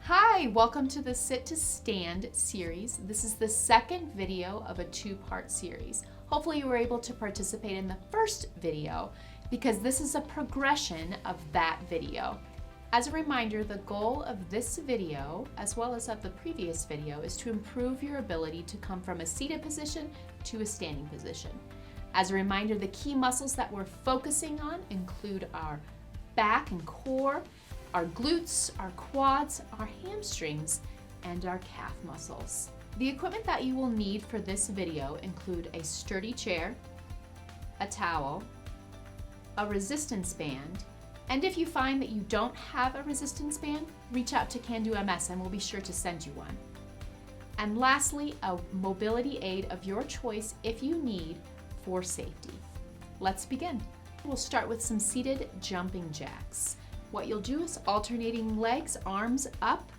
Hi, welcome to the Sit to Stand series. This is the second video of a two-part series. Hopefully you were able to participate in the first video because this is a progression of that video. As a reminder, the goal of this video, as well as of the previous video, is to improve your ability to come from a seated position to a standing position. As a reminder, the key muscles that we're focusing on include our back and core, our glutes, our quads, our hamstrings, and our calf muscles. The equipment that you will need for this video include a sturdy chair, a towel, a resistance band, and if you find that you don't have a resistance band, reach out to Can Do MS and we'll be sure to send you one. And lastly, a mobility aid of your choice if you need for safety. Let's begin. We'll start with some seated jumping jacks. What you'll do is alternating legs, arms up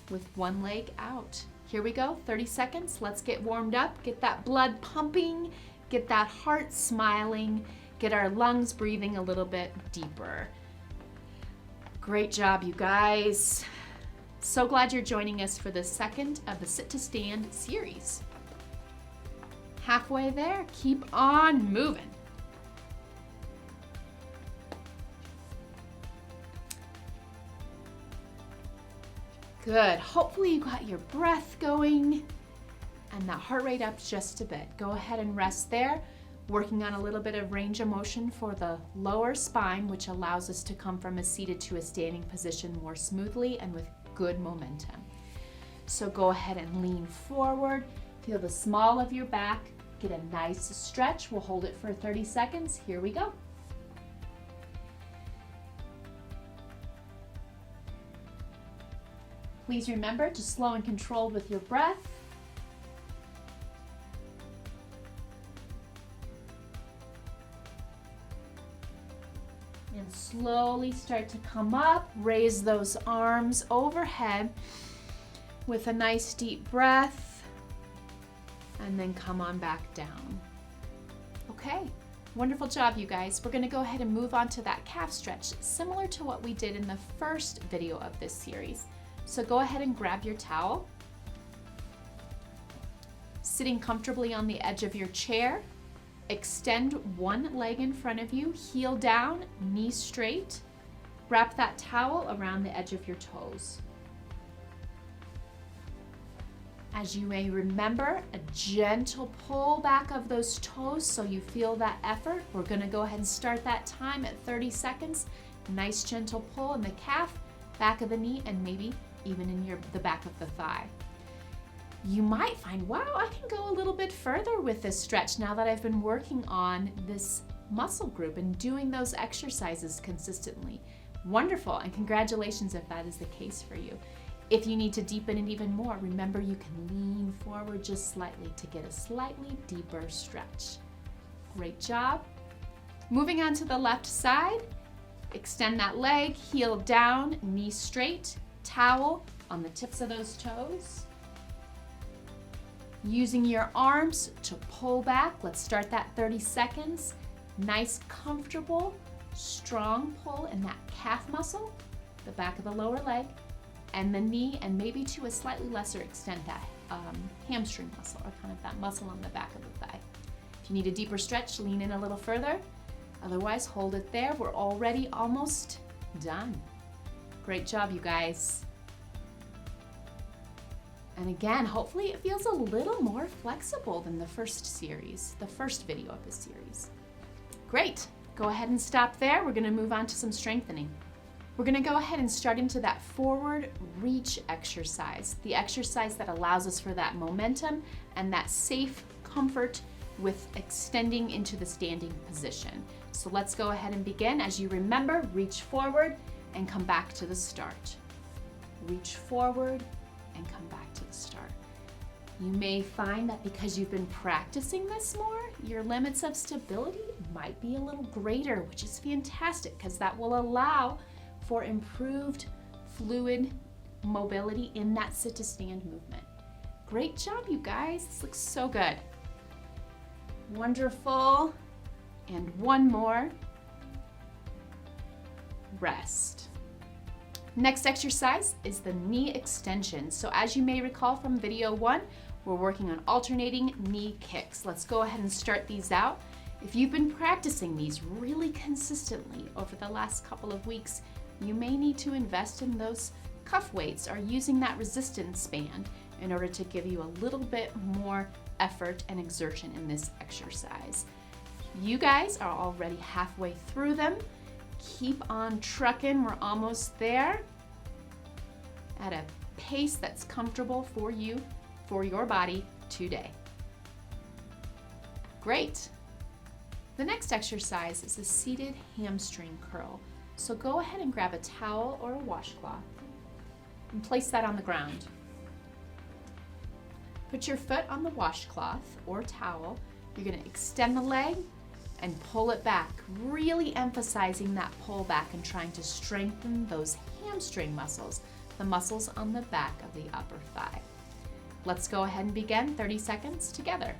with one leg out. Here we go, 30 seconds. Let's get warmed up, get that blood pumping, get that heart smiling, get our lungs breathing a little bit deeper. Great job, you guys. So glad you're joining us for the second of the Sit to Stand series. Halfway there, keep on moving. Good. Hopefully you got your breath going and that heart rate up just a bit. Go ahead and rest there, working on a little bit of range of motion for the lower spine, which allows us to come from a seated to a standing position more smoothly and with good momentum. So go ahead and lean forward, feel the small of your back, get a nice stretch. We'll hold it for 30 seconds. Here we go. Please remember to slow and control with your breath. And slowly start to come up, raise those arms overhead with a nice deep breath, and then come on back down. Okay, wonderful job, you guys. We're gonna go ahead and move on to that calf stretch, similar to what we did in the first video of this series. So go ahead and grab your towel. Sitting comfortably on the edge of your chair, extend one leg in front of you, heel down, knee straight. Wrap that towel around the edge of your toes. As you may remember, a gentle pull back of those toes so you feel that effort. We're gonna go ahead and start that time at 30 seconds. Nice gentle pull in the calf, back of the knee, and maybe even in the back of the thigh. You might find, wow, I can go a little bit further with this stretch now that I've been working on this muscle group and doing those exercises consistently. Wonderful, and congratulations if that is the case for you. If you need to deepen it even more, remember you can lean forward just slightly to get a slightly deeper stretch. Great job. Moving on to the left side, extend that leg, heel down, knee straight, towel on the tips of those toes. Using your arms to pull back. Let's start that 30 seconds. Nice, comfortable, strong pull in that calf muscle, the back of the lower leg, and the knee, and maybe to a slightly lesser extent that hamstring muscle, or kind of that muscle on the back of the thigh. If you need a deeper stretch, lean in a little further. Otherwise, hold it there. We're already almost done. Great job, you guys. And again, hopefully it feels a little more flexible than the first series, the first video of this series. Great. Go ahead and stop there. We're gonna move on to some strengthening. We're gonna go ahead and start into that forward reach exercise, the exercise that allows us for that momentum and that safe comfort with extending into the standing position. So let's go ahead and begin. As you remember, reach forward and come back to the start. Reach forward and come back to the start. You may find that because you've been practicing this more, your limits of stability might be a little greater, which is fantastic because that will allow for improved fluid mobility in that sit to stand movement. Great job, you guys. This looks so good. Wonderful. And one more. Rest. Next exercise is the knee extension. So as you may recall from video 1, we're working on alternating knee kicks. Let's go ahead and start these out. If you've been practicing these really consistently over the last couple of weeks, you may need to invest in those cuff weights or using that resistance band in order to give you a little bit more effort and exertion in this exercise. You guys are already halfway through them. Keep on trucking, we're almost there at a pace that's comfortable for you, for your body today. Great. The next exercise is a seated hamstring curl. So go ahead and grab a towel or a washcloth and place that on the ground. Put your foot on the washcloth or towel. You're going to extend the leg and pull it back, really emphasizing that pull back and trying to strengthen those hamstring muscles, the muscles on the back of the upper thigh. Let's go ahead and begin 30 seconds together.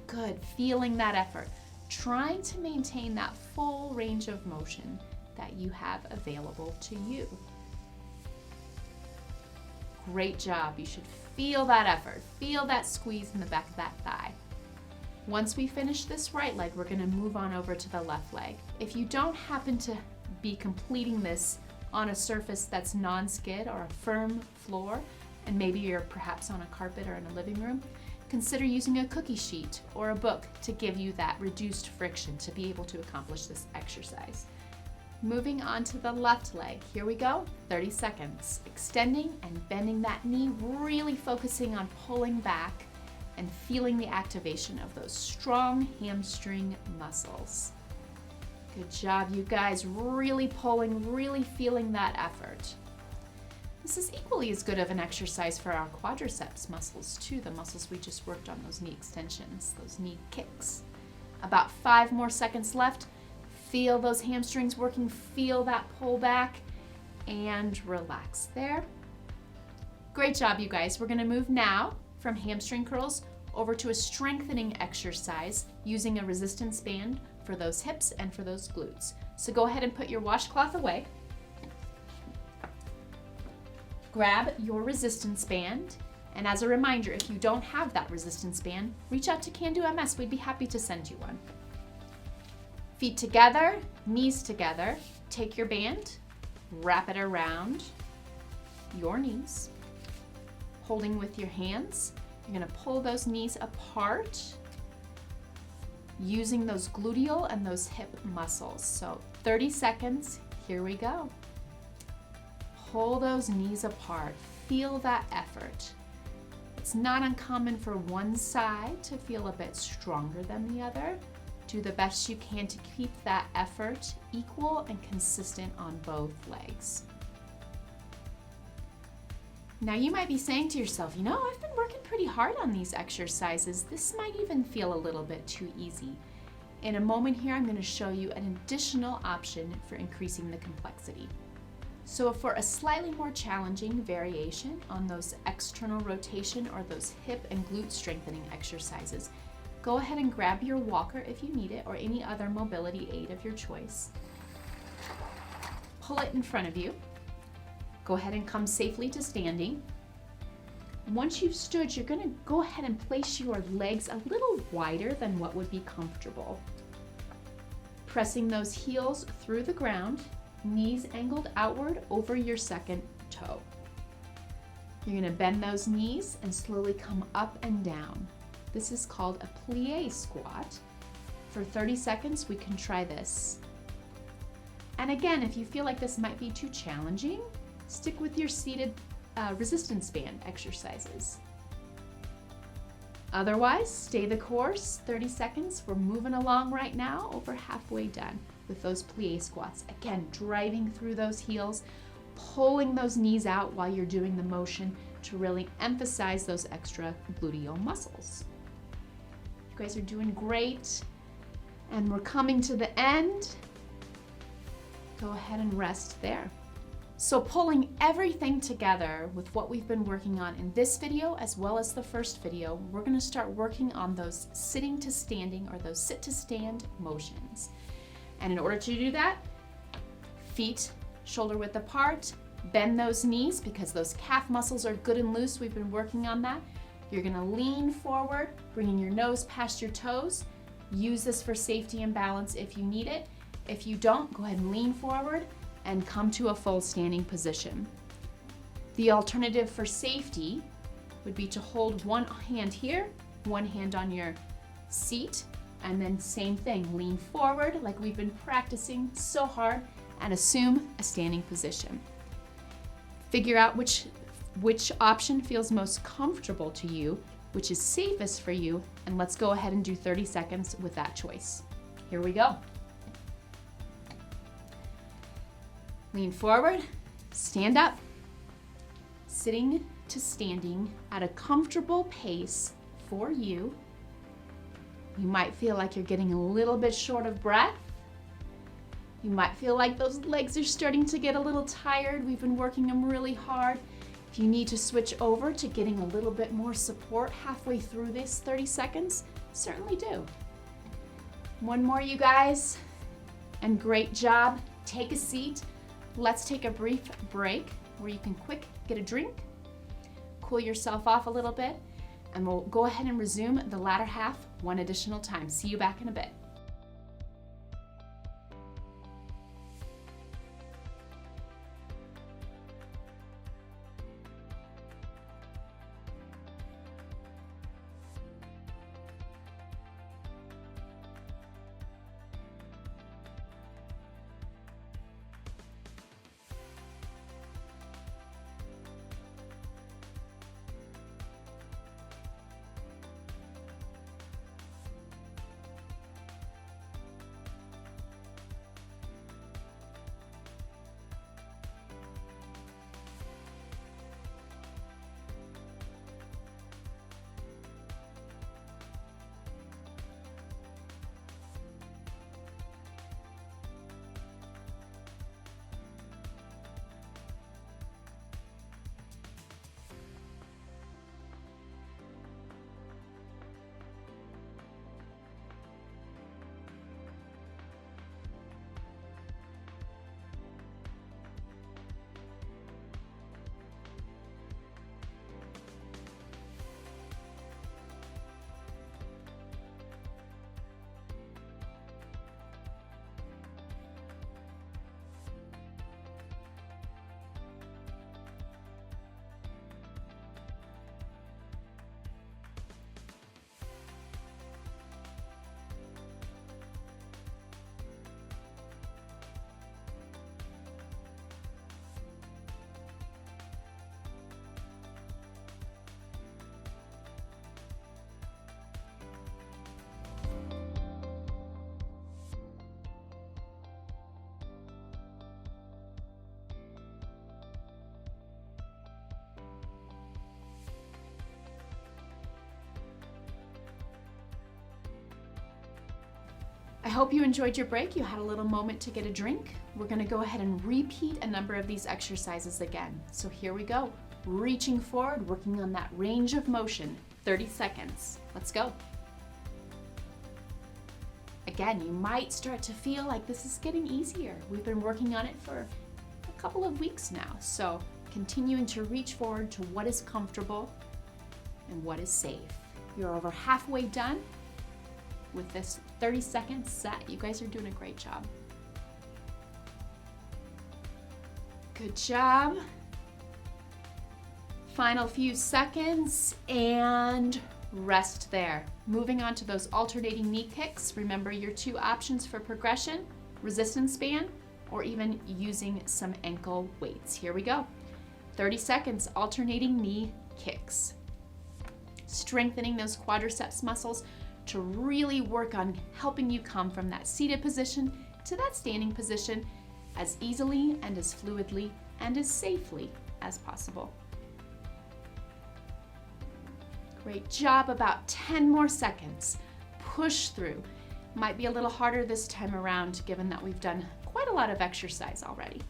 Good, feeling that effort, trying to maintain that full range of motion that you have available to you. Great job, you should feel that effort, feel that squeeze in the back of that thigh. Once we finish this right leg, we're going to move on over to the left leg. If you don't happen to be completing this on a surface that's non-skid or a firm floor, and maybe you're perhaps on a carpet or in a living room, consider using a cookie sheet or a book to give you that reduced friction to be able to accomplish this exercise. Moving on to the left leg, here we go, 30 seconds. Extending and bending that knee, really focusing on pulling back and feeling the activation of those strong hamstring muscles. Good job, you guys, really pulling, really feeling that effort. This is equally as good of an exercise for our quadriceps muscles too, the muscles we just worked on, those knee extensions, those knee kicks. About 5 more seconds left. Feel those hamstrings working, feel that pull back, and relax there. Great job, you guys. We're gonna move now from hamstring curls over to a strengthening exercise using a resistance band for those hips and for those glutes. So go ahead and put your washcloth away. Grab your resistance band, and as a reminder, if you don't have that resistance band, reach out to Can Do MS. We'd be happy to send you one. Feet together, knees together. Take your band, wrap it around your knees. Holding with your hands, you're gonna pull those knees apart using those gluteal and those hip muscles. So 30 seconds, here we go. Pull those knees apart, feel that effort. It's not uncommon for one side to feel a bit stronger than the other. Do the best you can to keep that effort equal and consistent on both legs. Now you might be saying to yourself, you know, I've been working pretty hard on these exercises. This might even feel a little bit too easy. In a moment here, I'm going to show you an additional option for increasing the complexity. So for a slightly more challenging variation on those external rotation or those hip and glute strengthening exercises, go ahead and grab your walker if you need it or any other mobility aid of your choice. Pull it in front of you. Go ahead and come safely to standing. Once you've stood, you're going to go ahead and place your legs a little wider than what would be comfortable. Pressing those heels through the ground, knees angled outward over your second toe. You're going to bend those knees and slowly come up and down. This is called a plie squat. For 30 seconds, we can try this. And again, if you feel like this might be too challenging, stick with your seated resistance band exercises. Otherwise, stay the course, 30 seconds. We're moving along right now, over halfway done with those plie squats. Again, driving through those heels, pulling those knees out while you're doing the motion to really emphasize those extra gluteal muscles. You guys are doing great, and we're coming to the end. Go ahead and rest there. So pulling everything together with what we've been working on in this video as well as the first video, we're going to start working on those sitting to standing or those sit to stand motions. And in order to do that, Feet shoulder width apart. Bend those knees because those calf muscles are good and loose. We've been working on that. You're gonna lean forward, bringing your nose past your toes. Use this for safety and balance if you need it. If you don't, go ahead and lean forward and come to a full standing position. The alternative for safety would be to hold one hand here, one hand on your seat, and then same thing, lean forward like we've been practicing so hard and assume a standing position. Figure out which option feels most comfortable to you, which is safest for you, and let's go ahead and do 30 seconds with that choice. Here we go. Lean forward, stand up, sitting to standing at a comfortable pace for you. You might feel like you're getting a little bit short of breath. You might feel like those legs are starting to get a little tired. We've been working them really hard. If you need to switch over to getting a little bit more support halfway through this 30 seconds, certainly do. One more, you guys, and great job. Take a seat. Let's take a brief break where you can quick get a drink, cool yourself off a little bit, and we'll go ahead and resume the latter half one additional time. See you back in a bit. I hope you enjoyed your break. You had a little moment to get a drink. We're gonna go ahead and repeat a number of these exercises again. So here we go. Reaching forward, working on that range of motion, 30 seconds. Let's go. Again, you might start to feel like this is getting easier. We've been working on it for a couple of weeks now. So continuing to reach forward to what is comfortable and what is safe. You're over halfway done with this 30-second set. You guys are doing a great job. Good job. Final few seconds and rest there. Moving on to those alternating knee kicks. Remember your two options for progression, resistance band, or even using some ankle weights. Here we go. 30 seconds, alternating knee kicks. Strengthening those quadriceps muscles to really work on helping you come from that seated position to that standing position as easily and as fluidly and as safely as possible. Great job, about 10 more seconds. Push through. Might be a little harder this time around given that we've done quite a lot of exercise already.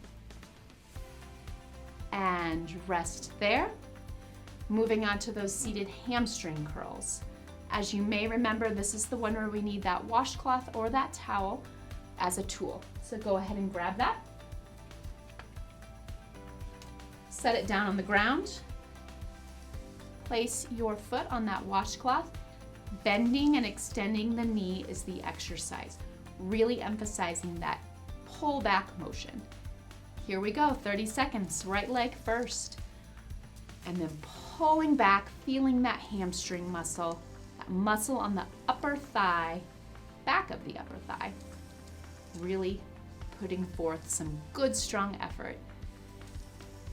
And rest there. Moving on to those seated hamstring curls. As you may remember, this is the one where we need that washcloth or that towel as a tool. So go ahead and grab that. Set it down on the ground. Place your foot on that washcloth. Bending and extending the knee is the exercise. Really emphasizing that pull back motion. Here we go, 30 seconds, right leg first. And then pulling back, feeling that hamstring muscle, that muscle on the upper thigh, back of the upper thigh. Really putting forth some good, strong effort.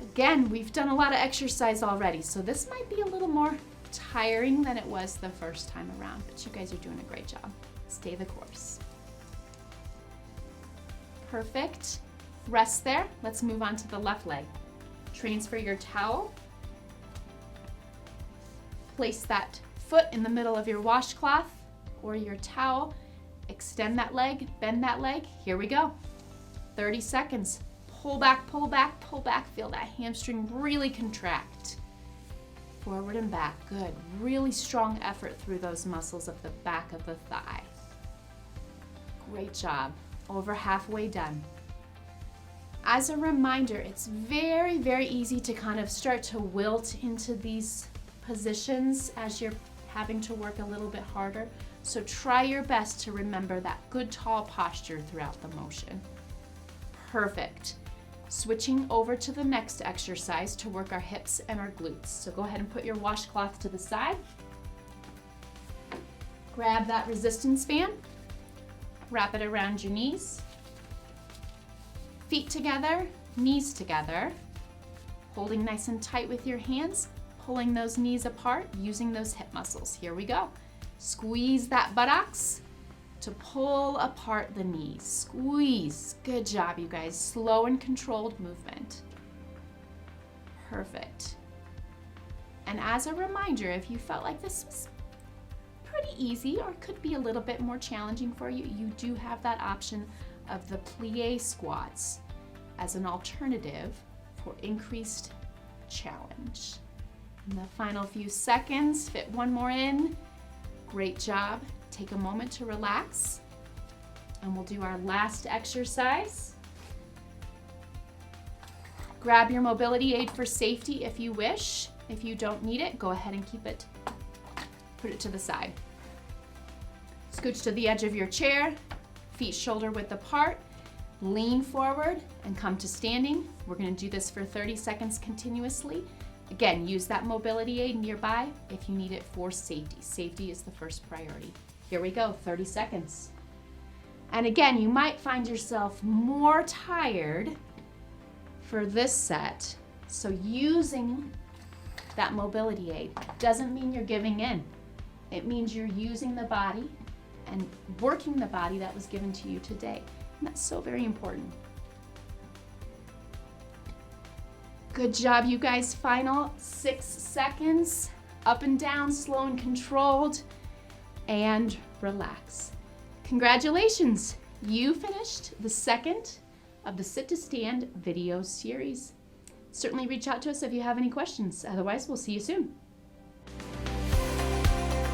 Again, we've done a lot of exercise already, so this might be a little more tiring than it was the first time around, but you guys are doing a great job. Stay the course. Perfect. Rest there. Let's move on to the left leg. Transfer your towel. Place that foot in the middle of your washcloth or your towel. Extend that leg, bend that leg. Here we go. 30 seconds. Pull back, pull back, pull back. Feel that hamstring really contract. Forward and back. Good. Really strong effort through those muscles of the back of the thigh. Great job. Over halfway done. As a reminder, it's very, very easy to kind of start to wilt into these positions as you're having to work a little bit harder. So try your best to remember that good tall posture throughout the motion. Perfect. Switching over to the next exercise to work our hips and our glutes. So go ahead and put your washcloth to the side. Grab that resistance band. Wrap it around your knees. Feet together, knees together. Holding nice and tight with your hands, pulling those knees apart, using those hip muscles. Here we go. Squeeze that buttocks to pull apart the knees. Squeeze. Good job, you guys. Slow and controlled movement. Perfect. And as a reminder, if you felt like this was pretty easy or could be a little bit more challenging for you, you do have that option of the plie squats as an alternative for increased challenge. In the final few seconds, fit one more in. Great job. Take a moment to relax, and we'll do our last exercise. Grab your mobility aid for safety if you wish. If you don't need it, go ahead and keep it, put it to the side. Scooch to the edge of your chair, feet shoulder width apart, lean forward and come to standing. We're going to do this for 30 seconds continuously. Again, use that mobility aid nearby if you need it for safety. Safety is the first priority. Here we go, 30 seconds. And again, you might find yourself more tired for this set. So using that mobility aid doesn't mean you're giving in. It means you're using the body and working the body that was given to you today. And that's so very important. Good job, you guys. Final 6 seconds. Up and down, slow and controlled. And relax. Congratulations. You finished the second of the Sit to Stand video series. Certainly reach out to us if you have any questions. Otherwise, we'll see you soon.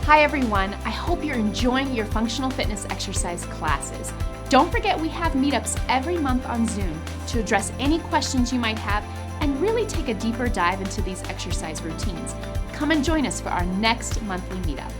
Hi everyone, I hope you're enjoying your functional fitness exercise classes. Don't forget we have meetups every month on Zoom to address any questions you might have and really take a deeper dive into these exercise routines. Come and join us for our next monthly meetup.